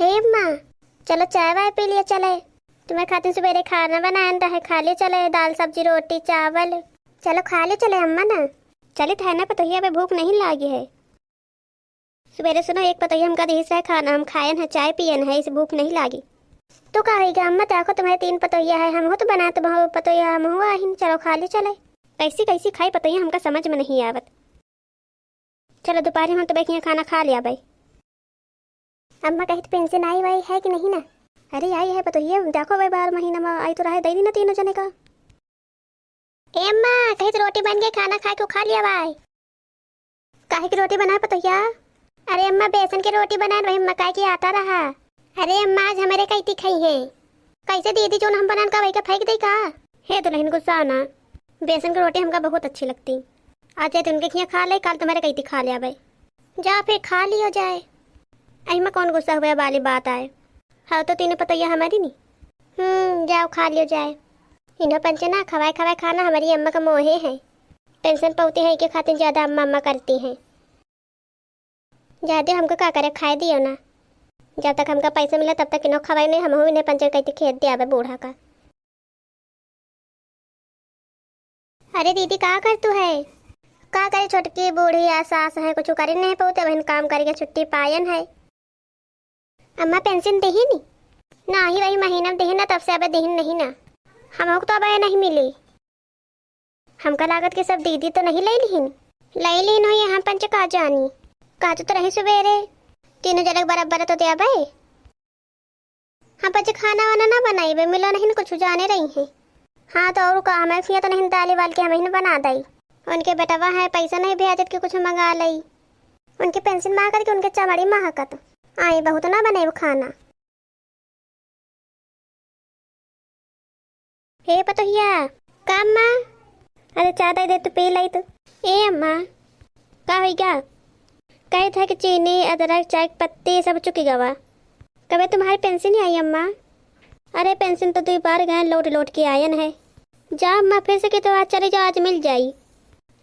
हे अम्मा, चलो चाय वाय पी लिया चले। तुम्हें खातिर सवेरे खाना बनाया है, खा लियो चले, दाल सब्जी रोटी चावल। चलो खा लियो चले अम्मा ना। चले था ना पतोहिया पे भूख नहीं लागी है। सवेरे सुनो एक पतोहिया हमका देश है खाना, हम खायन है चाय पियन है, इसे भूख नहीं लागी। तो कहेगा अम्मा देखो तुम्हारे 3 पतोहिया है, हम हो तो बना तो पतोहिया हम हुआ ही। चलो खा लियो चले। कैसी कैसी खाई पतोहिया हमका समझ में नहीं आवत। चलो दोपहर हम तो बैठिए खाना खा लिया भाई। अम्मा कही तो पेंशन आई वाई है कि नहीं ना? अरे आई है पतोहिया, देखो भाई 12 महीना में आई तो रहे दे दी ना 3 जने का। ए अम्मा कही तो रोटी बन गई, खाना खा के खा लिया भाई। काहे की रोटी बनाए पतोहिया? अरे अम्मा बेसन की रोटी बनाए, वही मकाई की आटा रहा। अरे अम्मा आज हमारे कई खाई है, कैसे दीदी जो हम बनान का वही का फेंक दे का? हे तो नहीं गुस्सा ना, बेसन की रोटी हमका बहुत अच्छी लगती। आज तो उनके खिया खा ले, कल तुम्हारे कई खा लिया भाई। जा फिर खा लियो जाए। अम्मा कौन गुस्सा हुआ वाली बात आए। हाँ तो 3 पतोहिया हमारी नहीं। जाओ खा लियो जाए। इन्हों पंचे ना खवाए खवाए खाना हमारी अम्मा का मोहे है। टेंशन पाती है कि खातिर ज्यादा अम्मा अम्मा करती हैं। ज्यादा हमको क्या करे, खाए दियो ना। जब तक हमका पैसा मिला तब तक इन्हों खवाई नहीं, हम इन्हें पंचर कहते खेत दिया बूढ़ा का। अरे दीदी क्या कर तू है? का करे छोटकी बूढ़ी या सास है, कुछ करे नहीं पाते, वही काम करके छुट्टी पायन है। अम्मा पेंशन दे ही नहीं ना, ही वही महीना दे ना, तब से अब दे नहीं ना। हमको तो अब नहीं मिली। हमका लागत के सब दीदी तो नहीं ले ली हो यहाँ पंच का जानी काज तो रही सवेरे 3 जने बराबर तो दिया भाई। हाँ पंच खाना वाना ना बनाई बे, मिलो नहीं कुछ जाने रही है। हाँ तो और का हमें फिर तो नहीं दाली वाल के हमें बना दी। उनके बेटवा है पैसा नहीं भेजत के कुछ मंगा ली। उनके पेंशन मांग करके उनके चमड़ी महकत आई बहुत ना बने खाना। हे पतोहिया का अम्मा? अरे चाय दे तो पी लाई तो। ए अम्मा का हुई क्या? कहे था कि चीनी अदरक चाय पत्ती सब चुकी गवा। कभी तुम्हारी पेंशन नहीं आई अम्मा? अरे पेंशन तो 2 बार गए, लौट के आयन है। जा अम्मा फिर से कि तो आज चली जाओ, आज मिल जाई।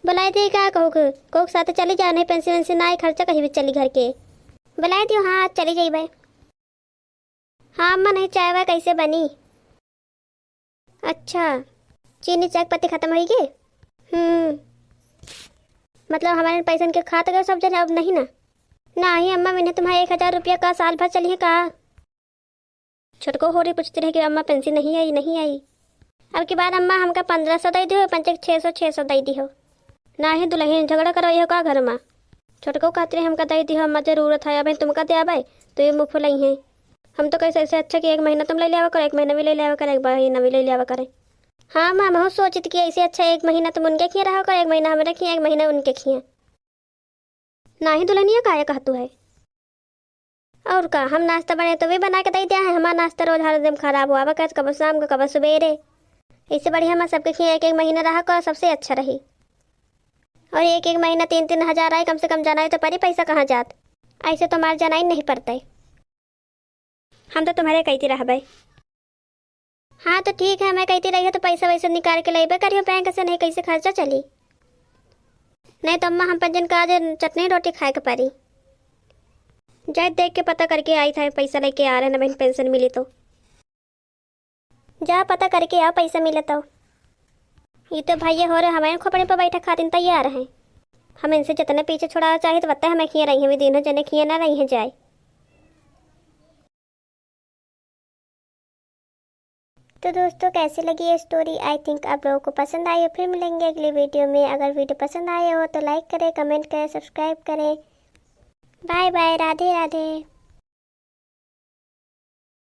बुलाई दे क्या कहो साथ चली जा, नहीं पेंशन वेंशन आए खर्चा कहीं भी चली घर के। बुलाई दियो हाँ आज चली जाई भाई। हाँ अम्मा नहीं चाय वाय कैसे बनी? अच्छा चीनी चाय पत्ती खत्म हो गई। मतलब हमारे पैसे के खाते गए सब जने अब नहीं ना ही अम्मा, मैंने तुम्हारे 1000 रुपया का साल भर चलिए कहा। छोटको हो रही पूछती रहे कि अम्मा पेंशन नहीं आई। अब की बार अम्मा हमका 1500 दे दी हो, पंचक 600 दे दी हो। ना ही दुल्हन झगड़ा करवाई हो का घर में। छोटको कहते रहे हमका दे दी हो, अम्मा जरूरत है अब तुमका दे आबे तो ये मुँह फुलाई है। हम तो कैसे ऐसे अच्छा कि 1 महीना तुम ले लिया करो, 1 महीना भी ले लिया करे, 1 महीना भी ले लिया करे। हाँ माँ बहुत सोचती कि ऐसे अच्छा 1 महीना तुम उनके खिया रहा कर, 1 महीना हमें रखिए, 1 महीना उनके खिया। ना ही दुल्हनिया का कहतू है। और का हम नाश्ता बने तो भी बना के दे दिया है। हमारा नाश्ता रोज हर दिन खराब हुआ कर, कब शाम को कब सवेरे। इससे बढ़िया हम सबके खिया 1 महीना रहा कर, सबसे अच्छा रही। और 1 महीना 3 हज़ार आए कम से कम, जाना है तो परी पैसा कहाँ जात। ऐसे तो हमारे जाना ही नहीं पड़ता है। हम तो तुम्हारे कहती रह भाई। हाँ तो ठीक है, मैं कहती रही तो पैसा वैसे निकाल के लेबे करियो बैंक से, नहीं कैसे खर्चा चली। नहीं तो अम्मा हम पंजन का आज चटनी रोटी खाए के पारी। जाए देख के पता करके आई था पैसा लेके आ रहे ना, बहन पेंशन मिली तो जा पता करके आ पैसा मिले तो। ये तो भाई हो रहे हमारे खोपड़े पर बैठा खातिर तैयार हैं। हम इनसे जितने पीछे छुड़ाना चाहे तो बताए हमें खिया रही हैं, दिनों जने खिया ना रही हैं जाए। तो दोस्तों कैसी लगी ये स्टोरी? आई थिंक आप लोगों को पसंद आई हो। फिर मिलेंगे अगली वीडियो में। अगर वीडियो पसंद आए हो तो लाइक करें, कमेंट करें, सब्सक्राइब करें। Bye bye, Radhe Radhe.